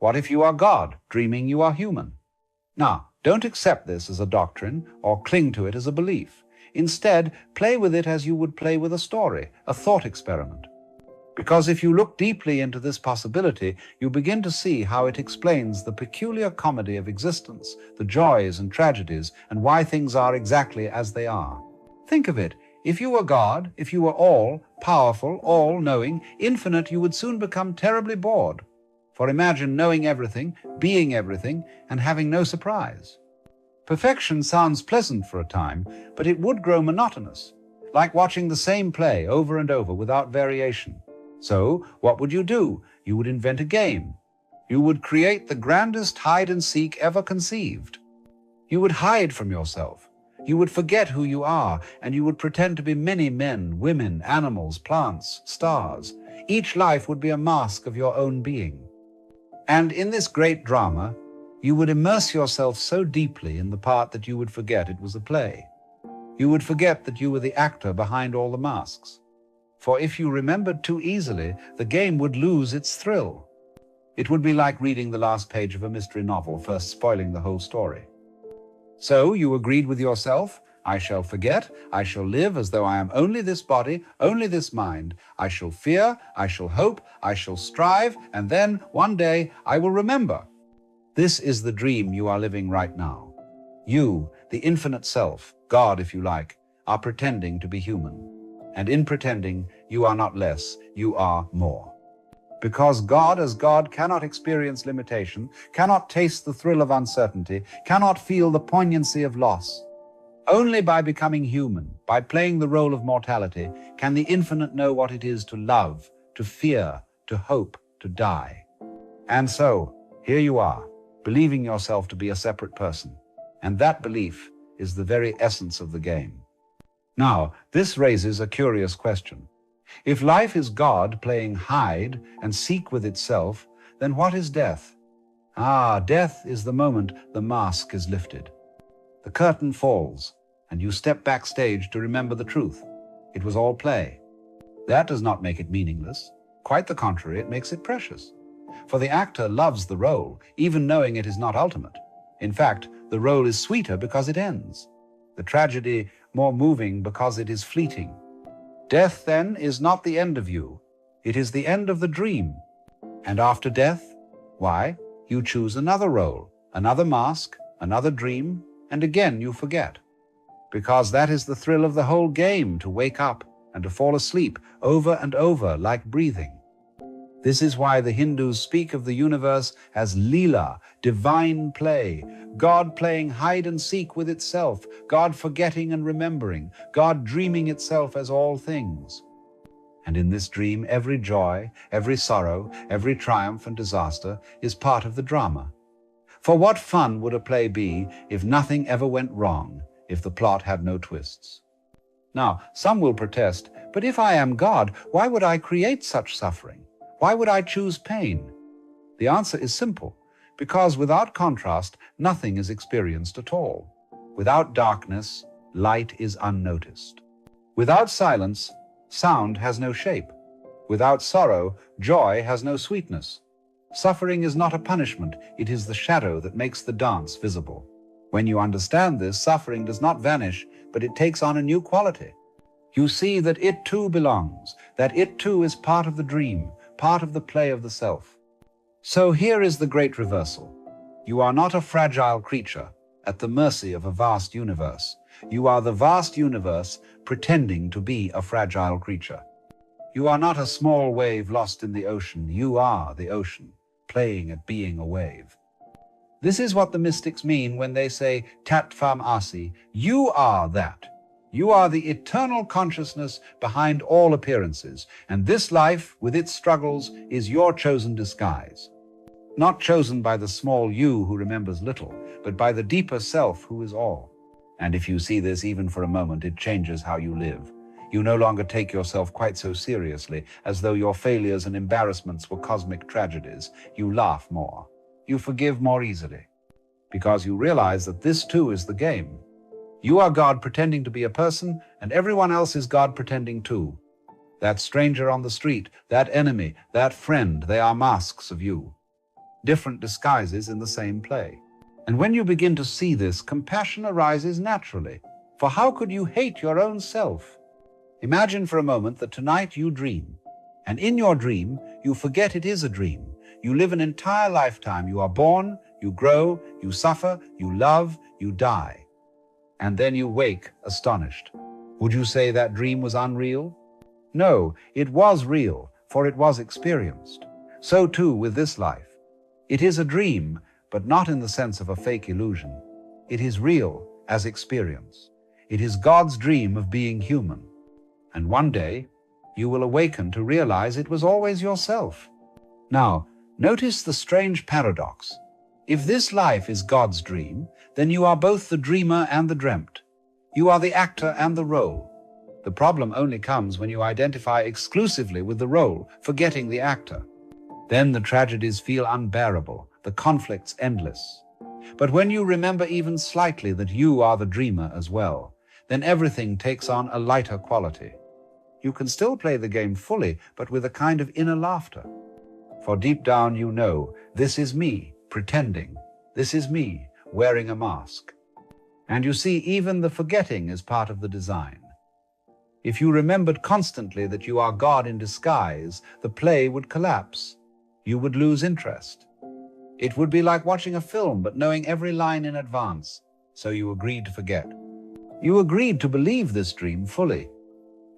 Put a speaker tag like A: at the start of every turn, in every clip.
A: What if you are God, dreaming you are human? Now, don't accept this as a doctrine or cling to it as a belief. Instead, play with it as you would play with a story, a thought experiment. Because if you look deeply into this possibility, you begin to see how it explains the peculiar comedy of existence, the joys and tragedies, and why things are exactly as they are. Think of it. If you were God, if you were all, powerful, all-knowing, infinite, you would soon become terribly bored. For imagine knowing everything, being everything, and having no surprise. Perfection sounds pleasant for a time, but it would grow monotonous, like watching the same play over and over without variation. So, what would you do? You would invent a game. You would create the grandest hide-and-seek ever conceived. You would hide from yourself. You would forget who you are, and you would pretend to be many men, women, animals, plants, stars. Each life would be a mask of your own being. And in this great drama, you would immerse yourself so deeply in the part that you would forget it was a play. You would forget that you were the actor behind all the masks. For if you remembered too easily, the game would lose its thrill. It would be like reading the last page of a mystery novel, first spoiling the whole story. So you agreed with yourself, I shall forget, I shall live as though I am only this body, only this mind. I shall fear, I shall hope, I shall strive, and then, one day, I will remember. This is the dream you are living right now. You, the infinite self, God if you like, are pretending to be human. And in pretending, you are not less, you are more. Because God as God cannot experience limitation, cannot taste the thrill of uncertainty, cannot feel the poignancy of loss. Only by becoming human, by playing the role of mortality, can the infinite know what it is to love, to fear, to hope, to die. And so, here you are, believing yourself to be a separate person. And that belief is the very essence of the game. Now, this raises a curious question. If life is God playing hide and seek with itself, then what is death? Death is the moment the mask is lifted. The curtain falls, and you step backstage to remember the truth. It was all play. That does not make it meaningless. Quite the contrary, it makes it precious. For the actor loves the role, even knowing it is not ultimate. In fact, the role is sweeter because it ends. The tragedy more moving because it is fleeting. Death, then, is not the end of you. It is the end of the dream. And after death, why, you choose another role, another mask, another dream, and again you forget. Because that is the thrill of the whole game, to wake up and to fall asleep over and over like breathing. This is why the Hindus speak of the universe as lila, divine play, God playing hide and seek with itself, God forgetting and remembering, God dreaming itself as all things. And in this dream, every joy, every sorrow, every triumph and disaster is part of the drama. For what fun would a play be if nothing ever went wrong, if the plot had no twists? Now, some will protest, but if I am God, why would I create such suffering? Why would I choose pain? The answer is simple, because without contrast, nothing is experienced at all. Without darkness, light is unnoticed. Without silence, sound has no shape. Without sorrow, joy has no sweetness. Suffering is not a punishment, it is the shadow that makes the dance visible. When you understand this, suffering does not vanish, but it takes on a new quality. You see that it too belongs, that it too is part of the dream, part of the play of the self. So here is the great reversal. You are not a fragile creature at the mercy of a vast universe. You are the vast universe pretending to be a fragile creature. You are not a small wave lost in the ocean. You are the ocean, playing at being a wave. This is what the mystics mean when they say, Tat Tvam Asi, you are that. You are the eternal consciousness behind all appearances, and this life, with its struggles, is your chosen disguise. Not chosen by the small you who remembers little, but by the deeper self who is all. And if you see this even for a moment, it changes how you live. You no longer take yourself quite so seriously, as though your failures and embarrassments were cosmic tragedies. You laugh more. You forgive more easily. Because you realize that this too is the game. You are God pretending to be a person, and everyone else is God pretending too. That stranger on the street, that enemy, that friend, they are masks of you. different disguises in the same play. And when you begin to see this, compassion arises naturally. For how could you hate your own self? Imagine for a moment that tonight you dream, and in your dream, you forget it is a dream. You live an entire lifetime. You are born, you grow, you suffer, you love, you die. And then you wake astonished. Would you say that dream was unreal? No, it was real, for it was experienced. So too with this life. It is a dream, but not in the sense of a fake illusion. It is real as experience. It is God's dream of being human. And one day, you will awaken to realize it was always yourself. Now, notice the strange paradox. If this life is God's dream, then you are both the dreamer and the dreamt. You are the actor and the role. The problem only comes when you identify exclusively with the role, forgetting the actor. Then the tragedies feel unbearable, the conflicts endless. But when you remember even slightly that you are the dreamer as well, then everything takes on a lighter quality. You can still play the game fully, but with a kind of inner laughter. For deep down you know, this is me, pretending. This is me, wearing a mask. And you see, even the forgetting is part of the design. If you remembered constantly that you are God in disguise, the play would collapse. You would lose interest. It would be like watching a film, but knowing every line in advance. So you agreed to forget. You agreed to believe this dream fully.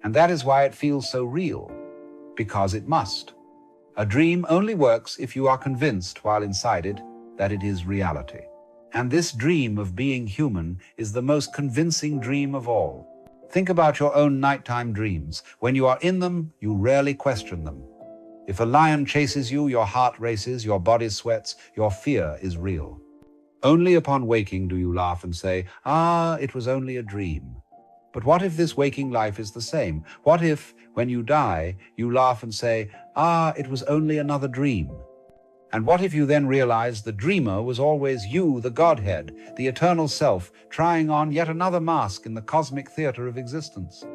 A: And that is why it feels so real. Because it must. A dream only works if you are convinced while inside it that it is reality. And this dream of being human is the most convincing dream of all. Think about your own nighttime dreams. When you are in them, you rarely question them. If a lion chases you, your heart races, your body sweats, your fear is real. Only upon waking do you laugh and say, it was only a dream. But what if this waking life is the same? What if, when you die, you laugh and say, it was only another dream? And what if you then realize the dreamer was always you, the Godhead, the eternal self, trying on yet another mask in the cosmic theater of existence?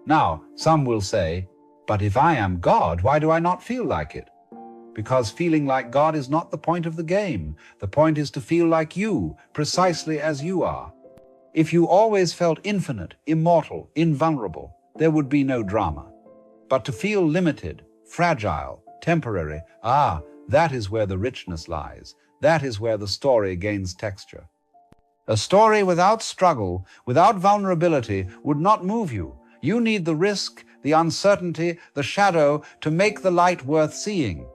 A: Now, some will say, but if I am God, why do I not feel like it? Because feeling like God is not the point of the game. The point is to feel like you, precisely as you are. If you always felt infinite, immortal, invulnerable, there would be no drama. But to feel limited, fragile, temporary, that is where the richness lies. That is where the story gains texture. A story without struggle, without vulnerability, would not move you. You need the risk, the uncertainty, the shadow to make the light worth seeing.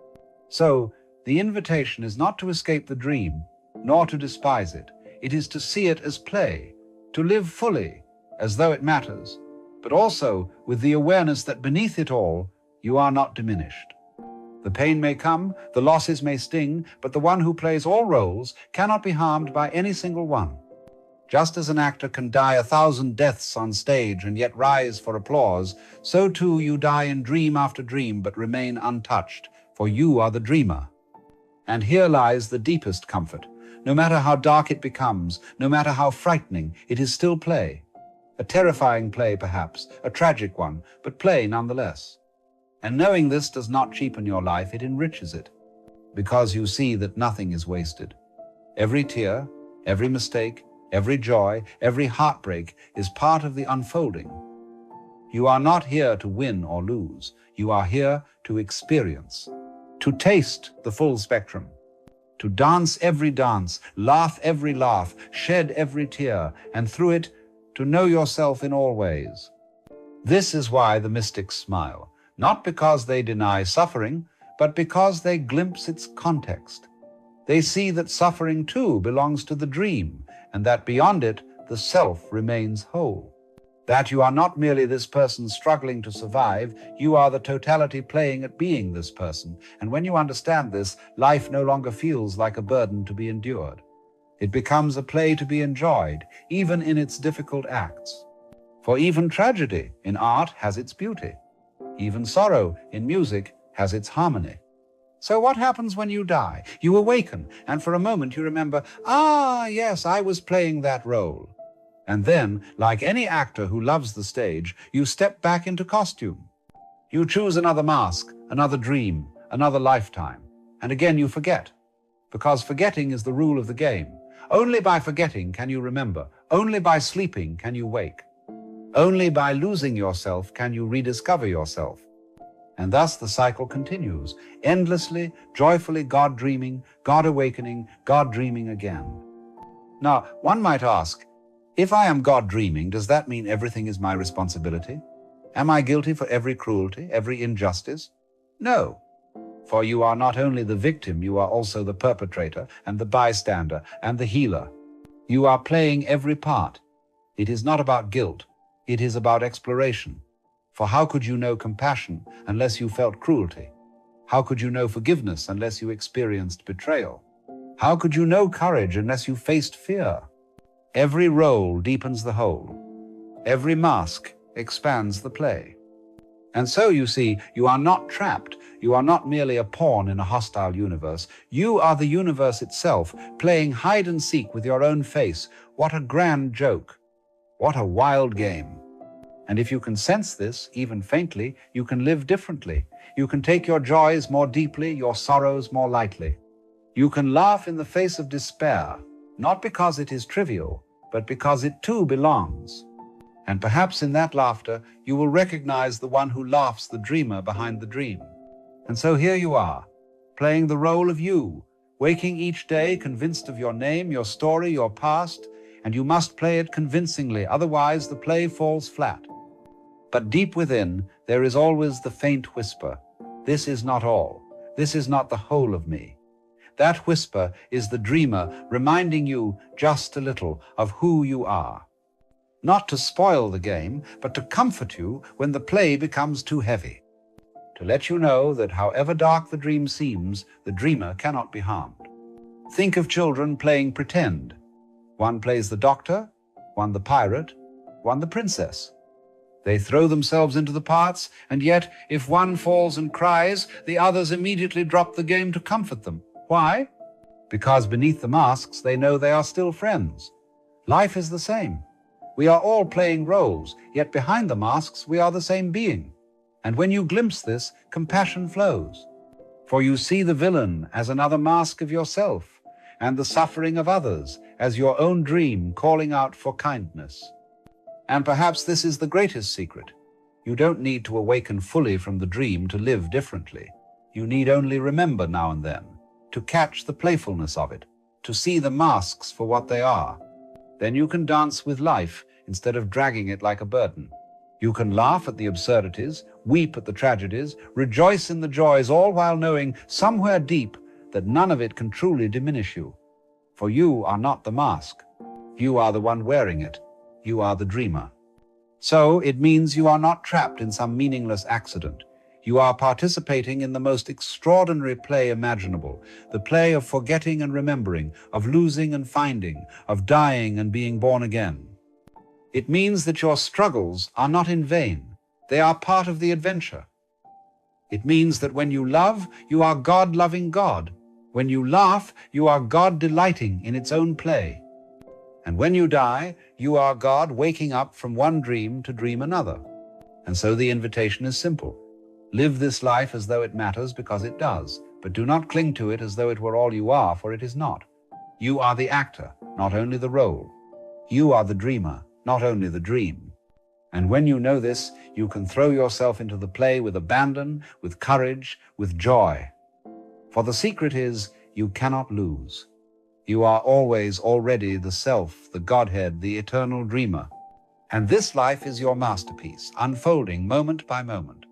A: So, the invitation is not to escape the dream, nor to despise it. It is to see it as play, to live fully, as though it matters, but also with the awareness that beneath it all, you are not diminished. The pain may come, the losses may sting, but the one who plays all roles cannot be harmed by any single one. Just as an actor can die 1,000 deaths on stage and yet rise for applause, so too you die in dream after dream but remain untouched, for you are the dreamer. And here lies the deepest comfort. No matter how dark it becomes, no matter how frightening, it is still play. A terrifying play perhaps, a tragic one, but play nonetheless. And knowing this does not cheapen your life, it enriches it, because you see that nothing is wasted. Every tear, every mistake, every joy, every heartbreak is part of the unfolding. You are not here to win or lose. You are here to experience, to taste the full spectrum, to dance every dance, laugh every laugh, shed every tear, and through it, to know yourself in all ways. This is why the mystics smile, not because they deny suffering, but because they glimpse its context. They see that suffering too belongs to the dream, and that beyond it, the self remains whole. That you are not merely this person struggling to survive, you are the totality playing at being this person. And when you understand this, life no longer feels like a burden to be endured. It becomes a play to be enjoyed, even in its difficult acts. For even tragedy in art has its beauty. Even sorrow in music has its harmony. So what happens when you die? You awaken, and for a moment you remember, yes, I was playing that role. And then, like any actor who loves the stage, you step back into costume. You choose another mask, another dream, another lifetime, and again you forget. because forgetting is the rule of the game. Only by forgetting can you remember. Only by sleeping can you wake. Only by losing yourself can you rediscover yourself. And thus the cycle continues, endlessly, joyfully God dreaming, God awakening, God dreaming again. Now, one might ask, if I am God dreaming, does that mean everything is my responsibility? Am I guilty for every cruelty, every injustice? No, for you are not only the victim, you are also the perpetrator and the bystander and the healer. You are playing every part. It is not about guilt. It is about exploration. For how could you know compassion unless you felt cruelty? How could you know forgiveness unless you experienced betrayal? How could you know courage unless you faced fear? Every role deepens the whole. Every mask expands the play. And so, you see, you are not trapped. You are not merely a pawn in a hostile universe. You are the universe itself, playing hide and seek with your own face. What a grand joke. What a wild game. And if you can sense this, even faintly, you can live differently. You can take your joys more deeply, your sorrows more lightly. You can laugh in the face of despair, not because it is trivial, but because it too belongs. And perhaps in that laughter, you will recognize the one who laughs, the dreamer behind the dream. And so here you are, playing the role of you, waking each day convinced of your name, your story, your past, and you must play it convincingly, otherwise the play falls flat. But deep within, there is always the faint whisper, this is not all, this is not the whole of me. That whisper is the dreamer reminding you just a little of who you are. Not to spoil the game, but to comfort you when the play becomes too heavy. To let you know that however dark the dream seems, the dreamer cannot be harmed. Think of children playing pretend. One plays the doctor, one the pirate, one the princess. They throw themselves into the parts, and yet if one falls and cries, the others immediately drop the game to comfort them. Why? Because beneath the masks they know they are still friends. Life is the same. We are all playing roles, yet behind the masks we are the same being. And when you glimpse this, compassion flows. For you see the villain as another mask of yourself, and the suffering of others as your own dream calling out for kindness. And perhaps this is the greatest secret. You don't need to awaken fully from the dream to live differently. You need only remember now and then, to catch the playfulness of it, to see the masks for what they are. Then you can dance with life instead of dragging it like a burden. You can laugh at the absurdities, weep at the tragedies, rejoice in the joys, all while knowing somewhere deep that none of it can truly diminish you. For you are not the mask. You are the one wearing it. You are the dreamer. So it means you are not trapped in some meaningless accident. You are participating in the most extraordinary play imaginable, the play of forgetting and remembering, of losing and finding, of dying and being born again. It means that your struggles are not in vain. They are part of the adventure. It means that when you love, you are God loving God. When you laugh, you are God delighting in its own play. And when you die, you are God waking up from one dream to dream another. And so the invitation is simple. Live this life as though it matters, because it does, but do not cling to it as though it were all you are, for it is not. You are the actor, not only the role. You are the dreamer, not only the dream. And when you know this, you can throw yourself into the play with abandon, with courage, with joy. For the secret is, you cannot lose. You are always already the self, the Godhead, the eternal dreamer. And this life is your masterpiece, unfolding moment by moment.